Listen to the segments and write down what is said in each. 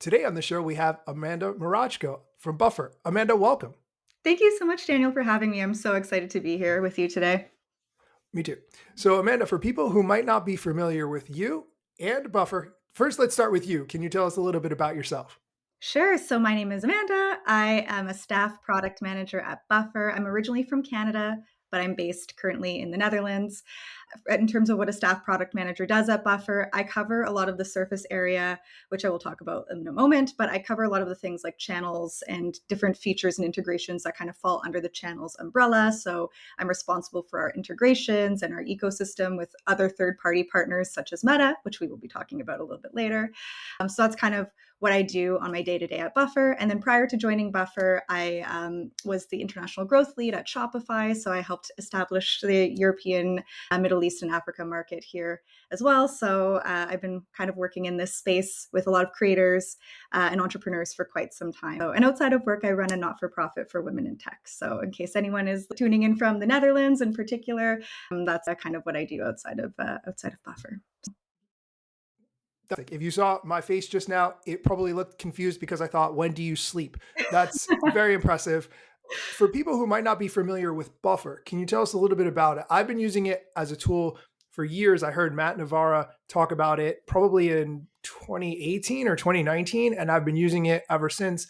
Today on the show, we have Amanda Marochko from Buffer. Amanda, welcome. Thank you so much, Daniel, for having me. I'm so excited to be here with you today. Me too. So, Amanda, for people who might not be familiar with you and Buffer, first let's start with you. Can you tell us a little bit about yourself? Sure. So, my name is Amanda. I am a staff product manager at Buffer. I'm originally from Canada, but I'm based currently in the Netherlands. In terms of what a staff product manager does at Buffer, I cover a lot of the surface area, which I will talk about in a moment, but I cover a lot of the things like channels and different features and integrations that kind of fall under the channels umbrella. So I'm responsible for our integrations and our ecosystem with other third-party partners such as Meta, which we will be talking about a little bit later. So that's kind of what I do on my day-to-day at Buffer. And then prior to joining Buffer, I was the international growth lead at Shopify. So I helped establish the European, Middle East, and Africa market here as well. So I've been kind of working in this space with a lot of creators and entrepreneurs for quite some time. And outside of work, I run a not-for-profit for women in tech. So in case anyone is tuning in from the Netherlands in particular, that's kind of what I do outside of Buffer. If you saw my face just now, it probably looked confused because I thought, when do you sleep? That's very impressive. For people who might not be familiar with Buffer, can you tell us a little bit about it? I've been using it as a tool for years. I heard Matt Navarra talk about it probably in 2018 or 2019, and I've been using it ever since.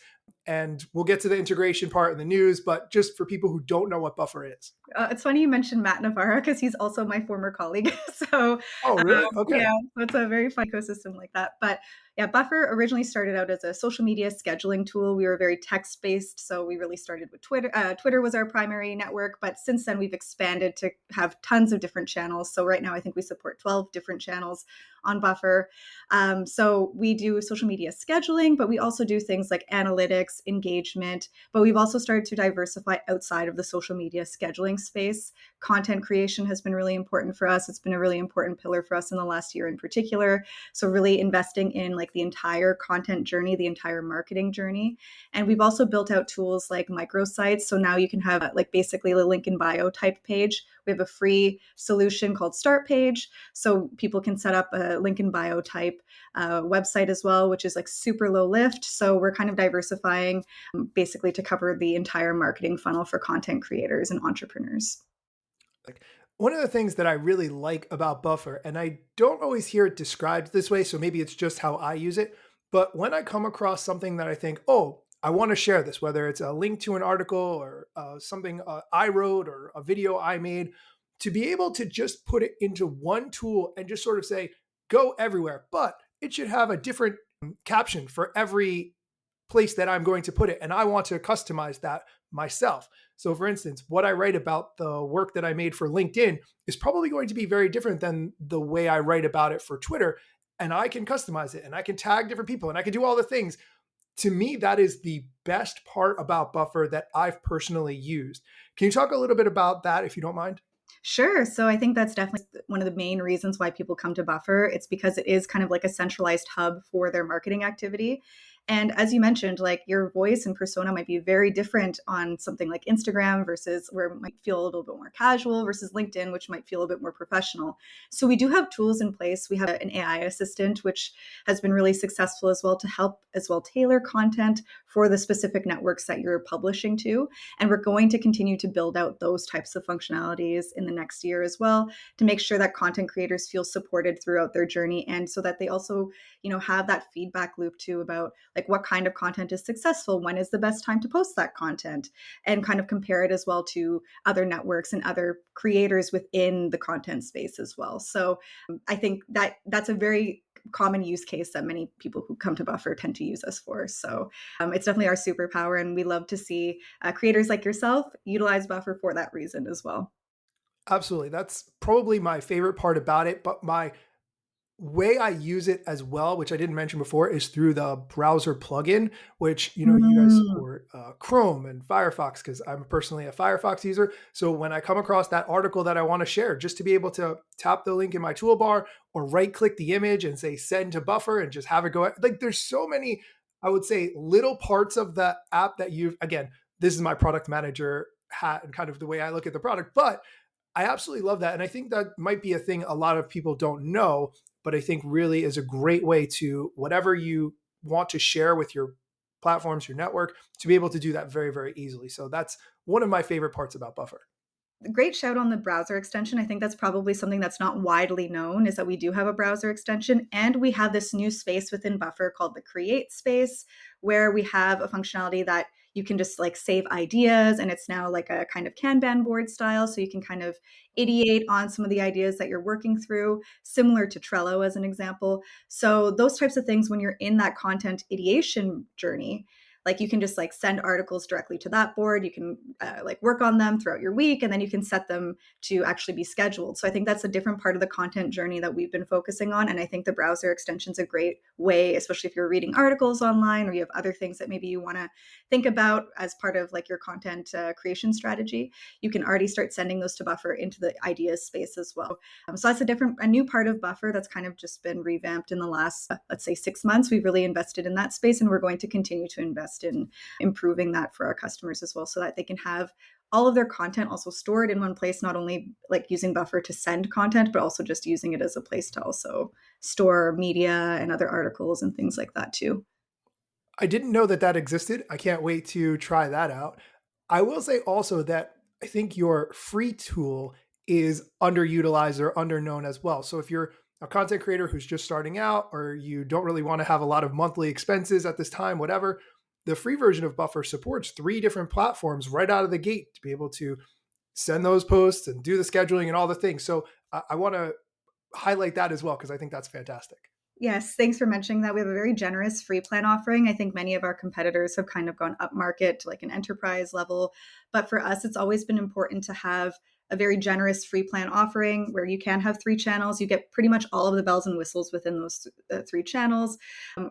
And we'll get to the integration part in the news, but just for people who don't know what Buffer is. It's funny you mentioned Matt Navarra because he's also my former colleague. So, Oh, really? Okay. yeah, so it's a very fun ecosystem like that. But yeah, Buffer originally started out as a social media scheduling tool. We were very text based. So we really started with Twitter. Twitter was our primary network. But since then, we've expanded to have tons of different channels. So right now, I think we support 12 different channels on Buffer. So we do social media scheduling, but we also do things like analytics, engagement. But we've also started to diversify outside of the social media scheduling space. Content creation has been really important for us. It's been a really important pillar for us in the last year in particular. So really investing in like the entire content journey, the entire marketing journey. And we've also built out tools like microsites. So now you can have like basically the link in bio type page. We have a free solution called Start Page. So people can set up a link in bio type website as well, which is like super low lift. So we're kind of diversifying basically to cover the entire marketing funnel for content creators and entrepreneurs. Like, one of the things that I really like about Buffer, and I don't always hear it described this way, so maybe it's just how I use it, but when I come across something that I think, oh, I want to share this, whether it's a link to an article or something I wrote or a video I made, to be able to just put it into one tool and just sort of say, go everywhere. But it should have a different caption for every place that I'm going to put it. And I want to customize that myself. So, for instance, what I write about the work that I made for LinkedIn is probably going to be very different than the way I write about it for Twitter. And I can customize it and I can tag different people and I can do all the things. To me, that is the best part about Buffer that I've personally used. Can you talk a little bit about that if you don't mind? Sure. So I think that's definitely one of the main reasons why people come to Buffer. It's because it is kind of like a centralized hub for their marketing activity. And as you mentioned, like your voice and persona might be very different on something like Instagram versus where it might feel a little bit more casual versus LinkedIn, which might feel a bit more professional. So we do have tools in place. We have an AI assistant, which has been really successful as well to help as well tailor content for the specific networks that you're publishing to. And we're going to continue to build out those types of functionalities in the next year as well to make sure that content creators feel supported throughout their journey and so that they also, have that feedback loop too about like what kind of content is successful, when is the best time to post that content, and kind of compare it as well to other networks and other creators within the content space as well. So I think that that's a very common use case that many people who come to Buffer tend to use us for. So it's definitely our superpower, and we love to see creators like yourself utilize Buffer for that reason as well. Absolutely. That's probably my favorite part about it. But my way I use it as well, which I didn't mention before, is through the browser plugin, which you guys Mm. support Chrome and Firefox because I'm personally a Firefox user. So when I come across that article that I want to share, just to be able to tap the link in my toolbar or right click the image and say send to Buffer and just have it go. Like there's so many, I would say, little parts of the app that you've, again, this is my product manager hat and kind of the way I look at the product, but I absolutely love that. And I think that might be a thing a lot of people don't know, but I think really is a great way to whatever you want to share with your platforms, your network, to be able to do that very, very easily. So that's one of my favorite parts about Buffer. Great shout on the browser extension. I think that's probably something that's not widely known is that we do have a browser extension, and we have this new space within Buffer called the create space, where we have a functionality that you can just like save ideas, and it's now like a kind of Kanban board style, so you can kind of ideate on some of the ideas that you're working through, similar to Trello as an example. So those types of things, when you're in that content ideation journey, like you can just like send articles directly to that board. You can like work on them throughout your week, and then you can set them to actually be scheduled. So I think that's a different part of the content journey that we've been focusing on, and I think the browser extension is a great way, especially if you're reading articles online or you have other things that maybe you want to think about as part of like your content creation strategy. You can already start sending those to Buffer into the ideas space as well. So that's a new part of Buffer that's kind of just been revamped in the last, let's say, 6 months. We've really invested in that space, and we're going to continue to invest in improving that for our customers as well, so that they can have all of their content also stored in one place, not only like using Buffer to send content, but also just using it as a place to also store media and other articles and things like that too. I didn't know that that existed. I can't wait to try that out. I will say also that I think your free tool is underutilized or underknown as well. So if you're a content creator who's just starting out, or you don't really want to have a lot of monthly expenses at this time, whatever, the free version of Buffer supports 3 different platforms right out of the gate to be able to send those posts and do the scheduling and all the things. So I want to highlight that as well because I think that's fantastic. Yes, thanks for mentioning that. We have a very generous free plan offering. I think many of our competitors have kind of gone up market to like an enterprise level. But for us, it's always been important to have a very generous free plan offering where you can have 3 channels. You get pretty much all of the bells and whistles within those 3 channels,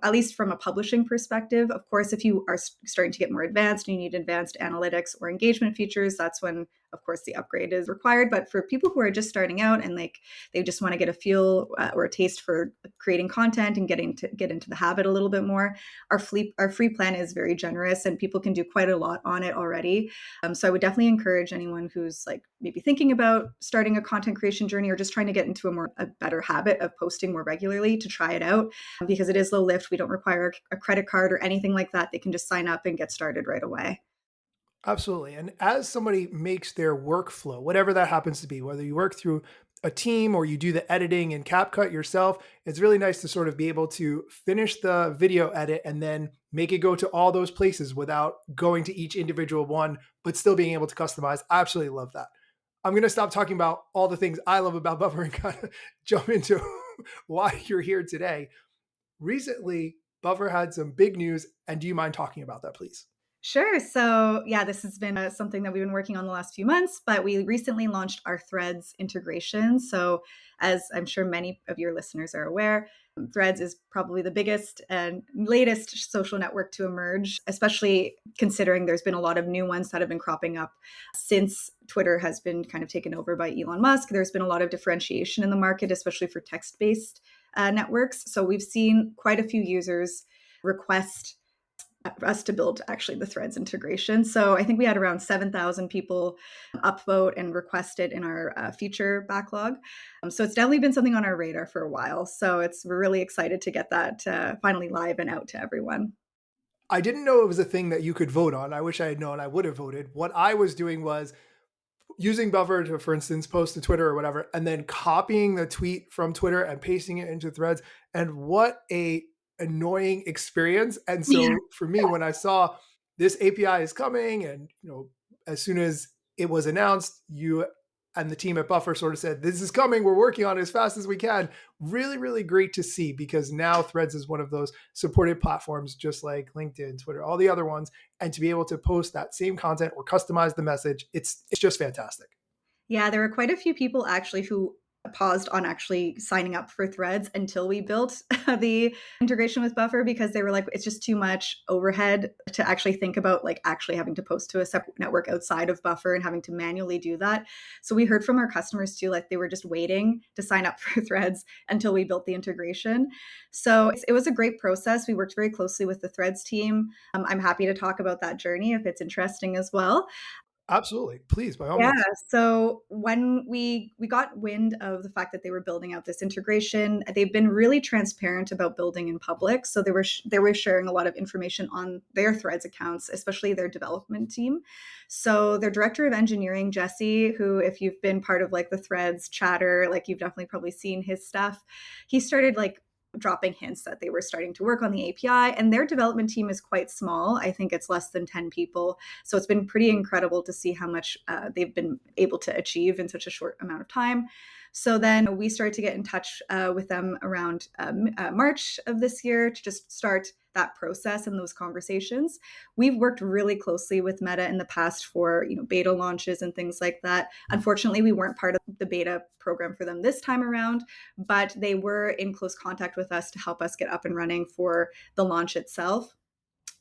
at least from a publishing perspective. Of course, if you are starting to get more advanced and you need advanced analytics or engagement features, that's when, of course, the upgrade is required. But for people who are just starting out and like they just want to get a feel or a taste for creating content and get into the habit a little bit more, our free plan is very generous, and people can do quite a lot on it already. So I would definitely encourage anyone who's like maybe thinking about starting a content creation journey or just trying to get into a better habit of posting more regularly to try it out, because it is low lift. We don't require a credit card or anything like that. They can just sign up and get started right away. Absolutely. And as somebody makes their workflow, whatever that happens to be, whether you work through a team or you do the editing and CapCut yourself, it's really nice to sort of be able to finish the video edit and then make it go to all those places without going to each individual one, but still being able to customize. I absolutely love that. I'm going to stop talking about all the things I love about Buffer and kind of jump into why you're here today. Recently, Buffer had some big news. And do you mind talking about that, please? Sure. So, yeah, this has been something that we've been working on the last few months, but we recently launched our Threads integration. So, as I'm sure many of your listeners are aware, Threads is probably the biggest and latest social network to emerge, especially considering there's been a lot of new ones that have been cropping up since Twitter has been kind of taken over by Elon Musk. There's been a lot of differentiation in the market, especially for text based networks. So, we've seen quite a few users request us to build actually the Threads integration. So I think we had around 7,000 people upvote and request it in our feature backlog. So it's definitely been something on our radar for a while. So we're really excited to get that finally live and out to everyone. I didn't know it was a thing that you could vote on. I wish I had known. I would have voted. What I was doing was using Buffer to, for instance, post to Twitter or whatever, and then copying the tweet from Twitter and pasting it into Threads. And what a annoying experience. And Yeah. so for me, when I saw this API is coming, and as soon as it was announced, you and the team at Buffer sort of said, "This is coming. We're working on it as fast as we can." Really, really great to see, because now Threads is one of those supported platforms, just like LinkedIn, Twitter, all the other ones. And to be able to post that same content or customize the message, it's just fantastic. Yeah, there were quite a few people actually who paused on actually signing up for Threads until we built the integration with Buffer, because they were like, it's just too much overhead to actually think about like actually having to post to a separate network outside of Buffer and having to manually do that. So we heard from our customers too, like they were just waiting to sign up for Threads until we built the integration. So it was a great process. We worked very closely with the Threads team. I'm happy to talk about that journey if it's interesting as well. Absolutely. Please, by all Yeah, means. so when we got wind of the fact that they were building out this integration, they've been really transparent about building in public. So they were sharing a lot of information on their Threads accounts, especially their development team. So their director of engineering, Jesse, who if you've been part of like the Threads chatter, like you've definitely probably seen his stuff, he started like dropping hints that they were starting to work on the API, and their development team is quite small. I think it's less than 10 people. So it's been pretty incredible to see how much they've been able to achieve in such a short amount of time. So then we started to get in touch with them around March of this year to just start that process and those conversations. We've worked really closely with Meta in the past for beta launches and things like that. Unfortunately, we weren't part of the beta program for them this time around, but they were in close contact with us to help us get up and running for the launch itself.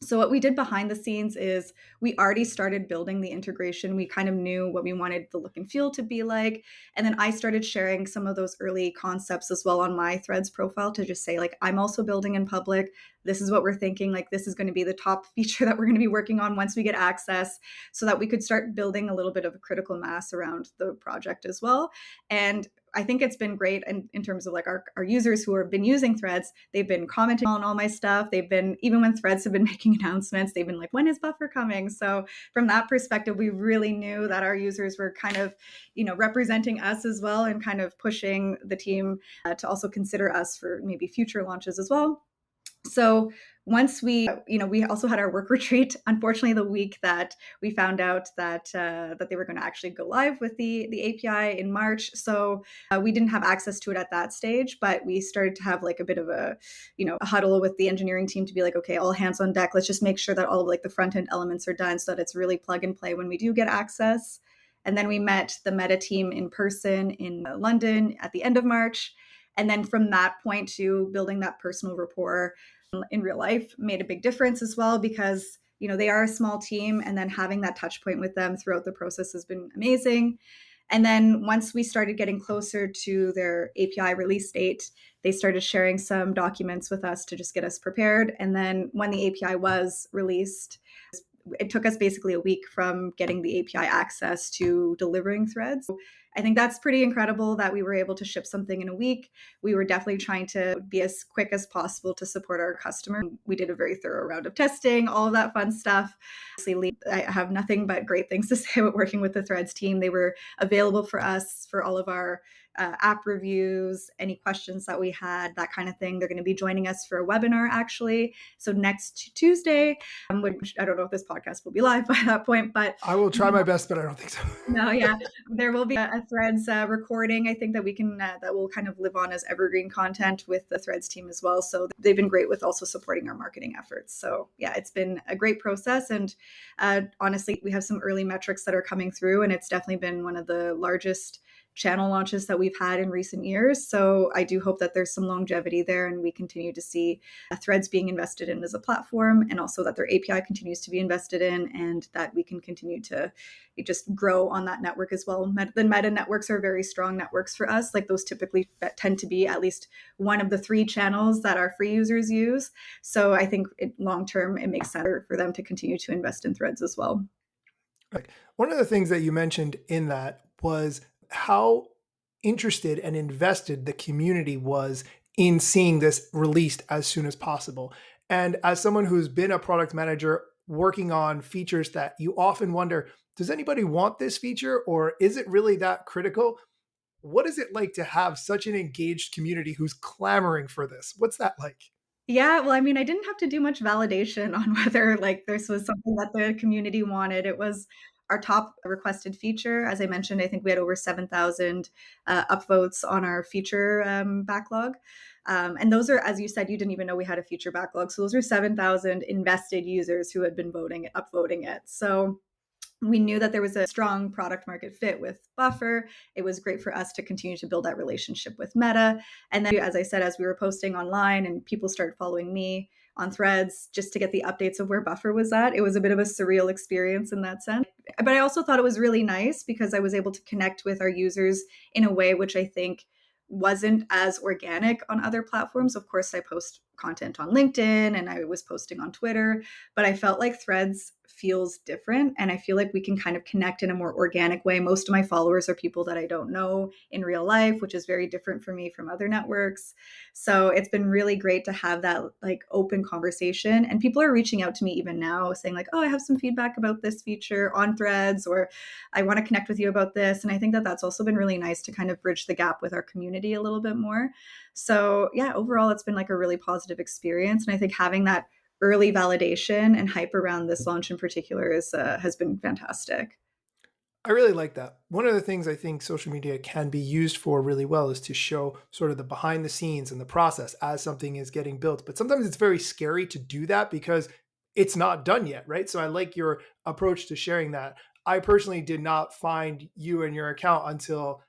So what we did behind the scenes is we already started building the integration. We kind of knew what we wanted the look and feel to be like. And then I started sharing some of those early concepts as well on my Threads profile to just say, like, I'm also building in public. This is what we're thinking. Like, this is going to be the top feature that we're going to be working on once we get access, so that we could start building a little bit of a critical mass around the project as well. And I think it's been great in terms of like our users who have been using Threads. They've been commenting on all my stuff. They've been, even when Threads have been making announcements, they've been like, when is Buffer coming? So from that perspective, we really knew that our users were kind of, representing us as well, and kind of pushing the team to also consider us for maybe future launches as well. So once we also had our work retreat. Unfortunately, the week that we found out that they were going to actually go live with the API in March, so we didn't have access to it at that stage. But we started to have like a bit of a huddle with the engineering team to be like, okay, all hands on deck. Let's just make sure that all of like the front end elements are done so that it's really plug and play when we do get access. And then we met the Meta team in person in London at the end of March. And then from that point to building that personal rapport in real life made a big difference as well, because they are a small team, and then having that touch point with them throughout the process has been amazing. And then once we started getting closer to their API release date, they started sharing some documents with us to just get us prepared. And then when the API was released, it took us basically a week from getting the API access to delivering Threads. I think that's pretty incredible that we were able to ship something in a week. We were definitely trying to be as quick as possible to support our customer. We did a very thorough round of testing, all of that fun stuff. I have nothing but great things to say about working with the Threads team. They were available for us for all of our app reviews, any questions that we had, that kind of thing. They're going to be joining us for a webinar actually. So next Tuesday, which I don't know if this podcast will be live by that point, but I will try my best, but I don't think so. no, yeah, there will be a Threads recording. I think that we can that will kind of live on as evergreen content with the Threads team as well. So they've been great with also supporting our marketing efforts. So yeah, it's been a great process, and honestly, we have some early metrics that are coming through, and it's definitely been one of the largest channel launches that we've had in recent years. So I do hope that there's some longevity there, and we continue to see Threads being invested in as a platform, and also that their API continues to be invested in, and that we can continue to just grow on that network as well. The Meta networks are very strong networks for us. Like those typically tend to be at least one of the 3 channels that our free users use. So I think long term, it makes sense for them to continue to invest in Threads as well. Right. One of the things that you mentioned in that was how interested and invested the community was in seeing this released as soon as possible. And as someone who's been a product manager working on features that you often wonder, does anybody want this feature, or is it really that critical? What is it like to have such an engaged community who's clamoring for this? What's that like? Yeah, well, I mean, I didn't have to do much validation on whether like this was something that the community wanted. It was our top requested feature. As I mentioned, I think we had over 7,000 upvotes on our feature backlog. And those are, as you said, you didn't even know we had a feature backlog. So those are 7,000 invested users who had been upvoting it. So we knew that there was a strong product market fit with Buffer. It was great for us to continue to build that relationship with Meta. And then, as I said, as we were posting online and people started following me on Threads just to get the updates of where Buffer was at, it was a bit of a surreal experience in that sense. But I also thought it was really nice because I was able to connect with our users in a way which I think wasn't as organic on other platforms. Of course, I post content on LinkedIn and I was posting on Twitter, but I felt like Threads feels different. And I feel like we can kind of connect in a more organic way. Most of my followers are people that I don't know in real life, which is very different for me from other networks. So it's been really great to have that like open conversation. And people are reaching out to me even now saying, like, oh, I have some feedback about this feature on Threads, or I want to connect with you about this. And I think that that's also been really nice to kind of bridge the gap with our community a little bit more. So yeah, overall, it's been like a really positive experience. And I think having that early validation and hype around this launch in particular is has been fantastic. I really like that. One of the things I think social media can be used for really well is to show sort of the behind the scenes and the process as something is getting built. But sometimes it's very scary to do that because it's not done yet, right? So I like your approach to sharing that. I personally did not find you and your account until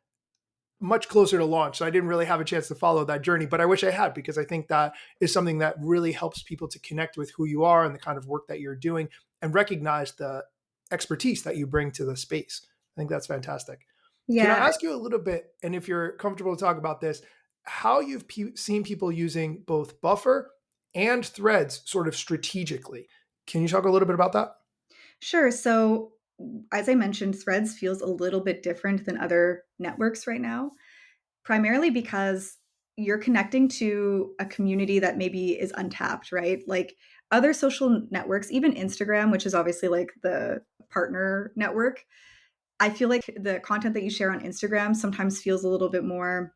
much closer to launch. So I didn't really have a chance to follow that journey, but I wish I had because I think that is something that really helps people to connect with who you are and the kind of work that you're doing and recognize the expertise that you bring to the space. I think that's fantastic. Can I Yeah, ask you a little bit, and if you're comfortable to talk about this, how you've seen people using both Buffer and Threads sort of strategically? Can you talk a little bit about that? sure. So as I mentioned, Threads feels a little bit different than other networks right now, primarily because you're connecting to a community that maybe is untapped, right? Like other social networks, even Instagram, which is obviously like the partner network, I feel like the content that you share on Instagram sometimes feels a little bit more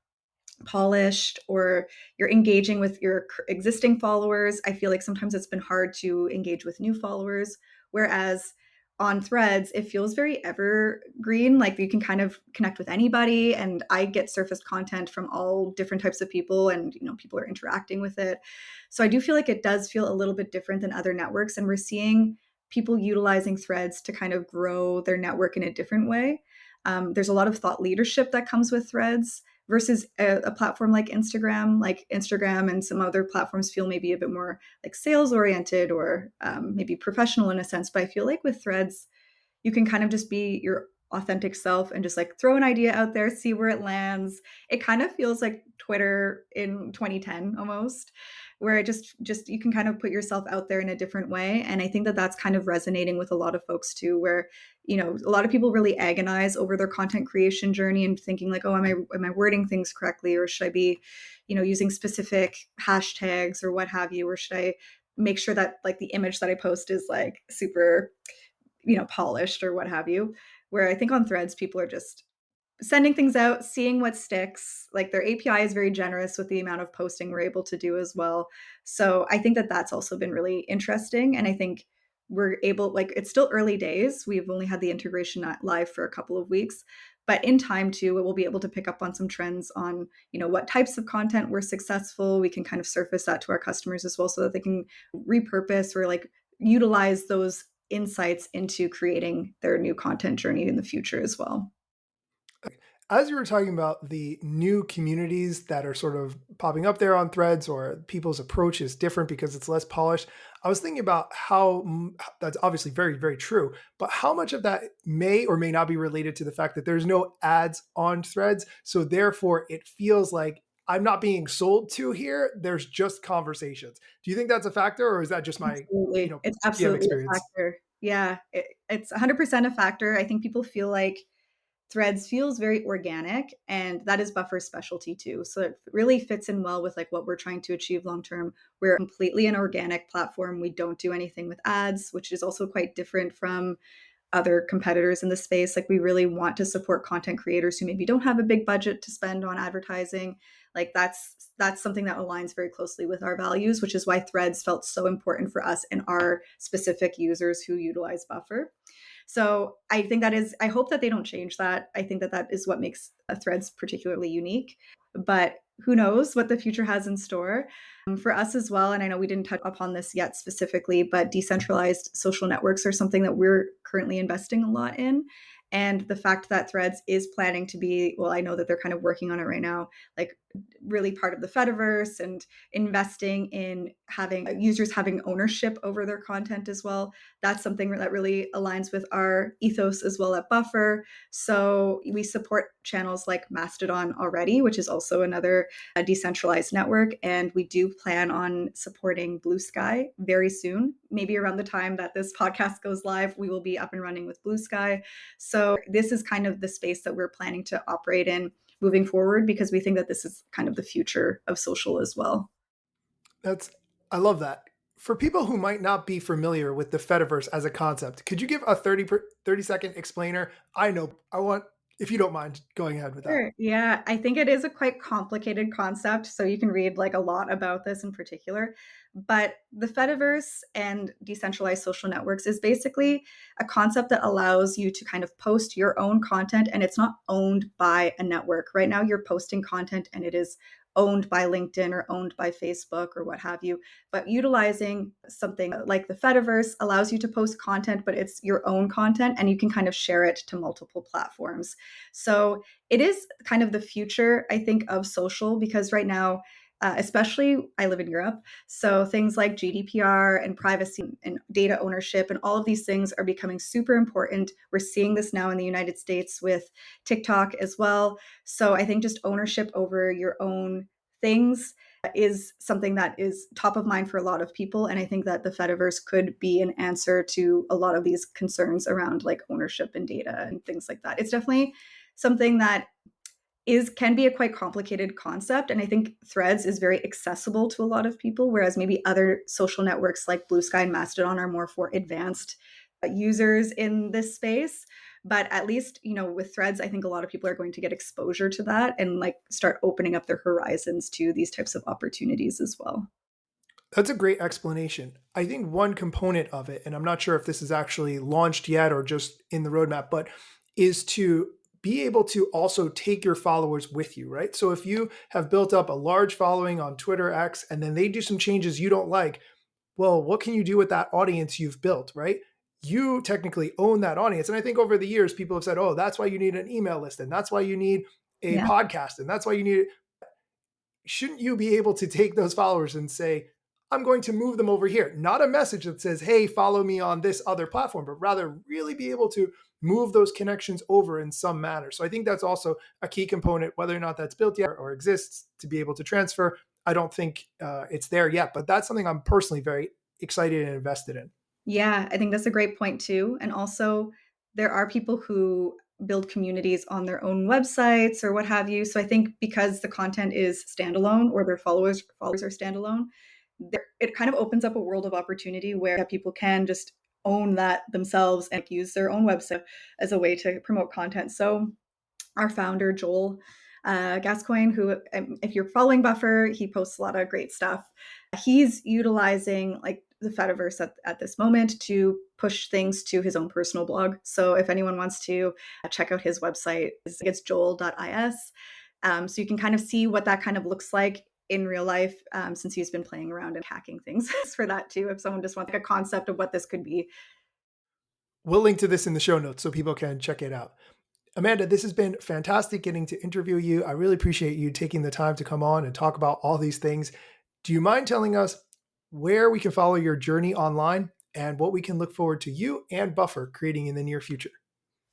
polished, or you're engaging with your existing followers. I feel like sometimes it's been hard to engage with new followers. Whereas on Threads, it feels very evergreen. Like you can kind of connect with anybody, and I get surfaced content from all different types of people, and people are interacting with it. So I do feel like it does feel a little bit different than other networks, and we're seeing people utilizing Threads to kind of grow their network in a different way. There's a lot of thought leadership that comes with Threads versus a platform like Instagram. Like Instagram and some other platforms feel maybe a bit more like sales oriented, or maybe professional in a sense. But I feel like with Threads, you can kind of just be your authentic self and just like throw an idea out there, see where it lands. It kind of feels like Twitter in 2010 almost, where it just you can kind of put yourself out there in a different way. And I think that that's kind of resonating with a lot of folks too, where a lot of people really agonize over their content creation journey and thinking like, oh, am I wording things correctly, or should I be using specific hashtags or what have you, or should I make sure that like the image that I post is like super polished or what have you. Where I think on Threads, people are just sending things out, seeing what sticks. Like their API is very generous with the amount of posting we're able to do as well. So I think that that's also been really interesting. And I think we're able, like, it's still early days. We've only had the integration live for a couple of weeks. But in time too, we'll be able to pick up on some trends on, what types of content were successful. We can kind of surface that to our customers as well so that they can repurpose or like utilize those insights into creating their new content journey in the future as well. As you were talking about the new communities that are sort of popping up there on Threads, or people's approach is different because it's less polished, I was thinking about how that's obviously very, very true, but how much of that may or may not be related to the fact that there's no ads on Threads. So therefore, it feels like I'm not being sold to here. There's just conversations. Do you think that's a factor, or is that just my, Absolutely. It's PM absolutely a experience? factor. Yeah, it's 100% a factor. I think people feel like Threads feels very organic, and that is Buffer's specialty too. So it really fits in well with like what we're trying to achieve long term. We're completely an organic platform. We don't do anything with ads, which is also quite different from other competitors in the space. Like we really want to support content creators who maybe don't have a big budget to spend on advertising. Like that's something that aligns very closely with our values, which is why Threads felt so important for us and our specific users who utilize Buffer. So I think I hope that they don't change that. I think that that is what makes Threads particularly unique. But who knows what the future has in store for us as well. And I know we didn't touch upon this yet specifically, but decentralized social networks are something that we're currently investing a lot in. And the fact that Threads is planning to be, well, I know that they're kind of working on it right now, like really part of the Fediverse and investing in having users having ownership over their content as well. That's something that really aligns with our ethos as well at Buffer. So we support channels like Mastodon already, which is also another decentralized network. And we do plan on supporting Blue Sky very soon. Maybe around the time that this podcast goes live, we will be up and running with Blue Sky. So this is kind of the space that we're planning to operate in moving forward, because we think that this is kind of the future of social as well. That's I love that. For people who might not be familiar with the Fediverse as a concept, could you give a 30-second explainer? I want, if you don't mind going ahead with that. Sure. Yeah, I think it is a quite complicated concept. So you can read like a lot about this in particular. But the Fediverse and decentralized social networks is basically a concept that allows you to kind of post your own content, and it's not owned by a network. Right now, you're posting content and it is owned by LinkedIn or owned by Facebook or what have you. But utilizing something like the Fediverse allows you to post content, but it's your own content and you can kind of share it to multiple platforms. So it is kind of the future, I think, of social, because right now, especially I live in Europe. So things like GDPR and privacy and data ownership and all of these things are becoming super important. We're seeing this now in the United States with TikTok as well. So I think just ownership over your own things is something that is top of mind for a lot of people. And I think that the Fediverse could be an answer to a lot of these concerns around like ownership and data and things like that. It's definitely something that is can be a quite complicated concept, and I think Threads is very accessible to a lot of people, whereas maybe other social networks like Blue Sky and Mastodon are more for advanced users in this space. But at least, with Threads, I think a lot of people are going to get exposure to that and like start opening up their horizons to these types of opportunities as well. That's a great explanation. I think one component of it, and I'm not sure if this is actually launched yet or just in the roadmap, but is to be able to also take your followers with you, right? So if you have built up a large following on Twitter X and then they do some changes you don't like, well, what can you do with that audience you've built, right? You technically own that audience. And I think over the years, people have said, oh, that's why you need an email list, and that's why you need a Yeah. podcast, and that's why you need, shouldn't you be able to take those followers and say, I'm going to move them over here? Not a message that says, hey, follow me on this other platform, but rather really be able to move those connections over in some manner. So I think that's also a key component, whether or not that's built yet or exists to be able to transfer. I don't think it's there yet, but that's something I'm personally very excited and invested in. Yeah, I think that's a great point too. And also, there are people who build communities on their own websites or what have you. So I think because the content is standalone or their followers are standalone, it kind of opens up a world of opportunity where people can just own that themselves and use their own website as a way to promote content. So our founder, Joel Gascoigne, who, if you're following Buffer, he posts a lot of great stuff. He's utilizing like the Fediverse at this moment to push things to his own personal blog. So if anyone wants to check out his website, it's joel.is. So you can kind of see what that kind of looks like in real life, since he's been playing around and hacking things for that too. If someone just wants like a concept of what this could be. We'll link to this in the show notes so people can check it out. Amanda, this has been fantastic getting to interview you. I really appreciate you taking the time to come on and talk about all these things. Do you mind telling us where we can follow your journey online and what we can look forward to you and Buffer creating in the near future?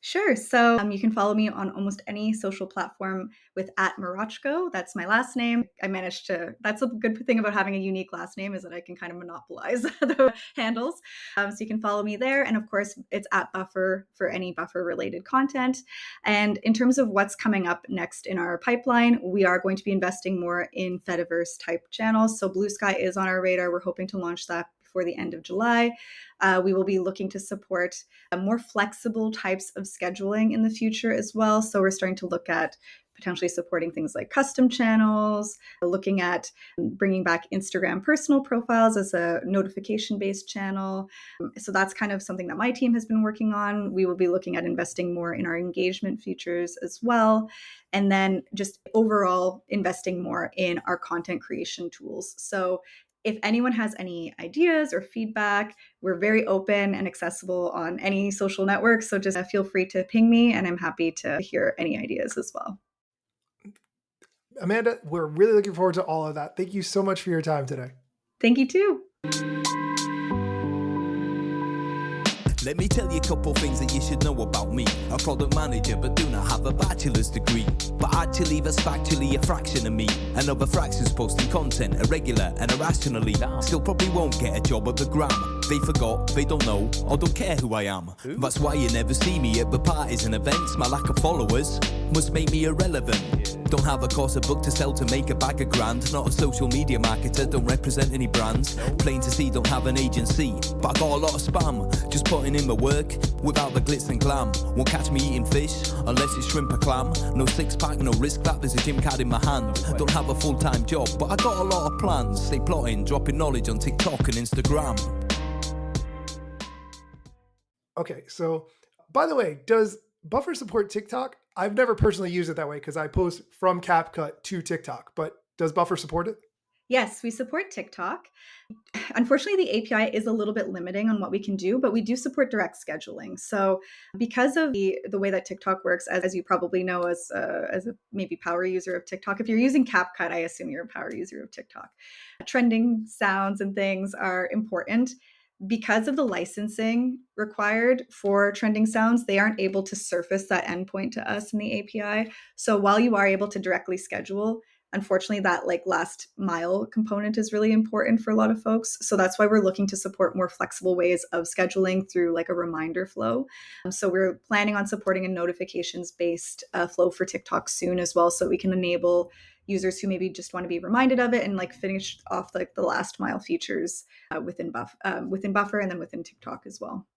Sure. So you can follow me on almost any social platform with @Marochko. That's my last name. I managed to. That's a good thing about having a unique last name, is that I can kind of monopolize the handles. So you can follow me there, and of course, it's @Buffer for any Buffer related content. And in terms of what's coming up next in our pipeline, we are going to be investing more in Fediverse type channels. So Blue Sky is on our radar. We're hoping to launch that before the end of July. We will be looking to support more flexible types of scheduling in the future as well. So we're starting to look at potentially supporting things like custom channels, looking at bringing back Instagram personal profiles as a notification based channel. So that's kind of something that my team has been working on. We will be looking at investing more in our engagement features as well. And then just overall investing more in our content creation tools. So if anyone has any ideas or feedback, we're very open and accessible on any social network. So just feel free to ping me, and I'm happy to hear any ideas as well. Amanda, we're really looking forward to all of that. Thank you so much for your time today. Thank you too. Let me tell you a couple things that you should know about me. A product manager, but do not have a bachelor's degree. But actually, that's factually a fraction of me. Another fraction's posting content irregular and irrationally. Still probably won't get a job at the Gram. They forgot, they don't know, or don't care who I am. That's why you never see me at the parties and events. My lack of followers must make me irrelevant. Don't have a course, a book to sell to make a bag of grand. Not a social media marketer, don't represent any brands. Plain to see, don't have an agency, but I got a lot of spam. Just putting in the work, without the glitz and glam. Won't catch me eating fish, unless it's shrimp or clam. No six pack, no risk that, there's a gym card in my hand. Don't have a full-time job, but I got a lot of plans. Stay plotting, dropping knowledge on TikTok and Instagram. Okay, so by the way, does Buffer support TikTok? I've never personally used it that way because I post from CapCut to TikTok, but does Buffer support it? Yes, we support TikTok. Unfortunately, the API is a little bit limiting on what we can do, but we do support direct scheduling. So because of the way that TikTok works, as you probably know as a maybe power user of TikTok, if you're using CapCut, I assume you're a power user of TikTok. Trending sounds and things are important. Because of the licensing required for trending sounds, they aren't able to surface that endpoint to us in the API. So while you are able to directly schedule, unfortunately that like last mile component is really important for a lot of folks. So that's why we're looking to support more flexible ways of scheduling through like a reminder flow. So we're planning on supporting a notifications based flow for TikTok soon as well, so we can enable users who maybe just want to be reminded of it and like finish off like the last mile features within Buffer and then within TikTok as well.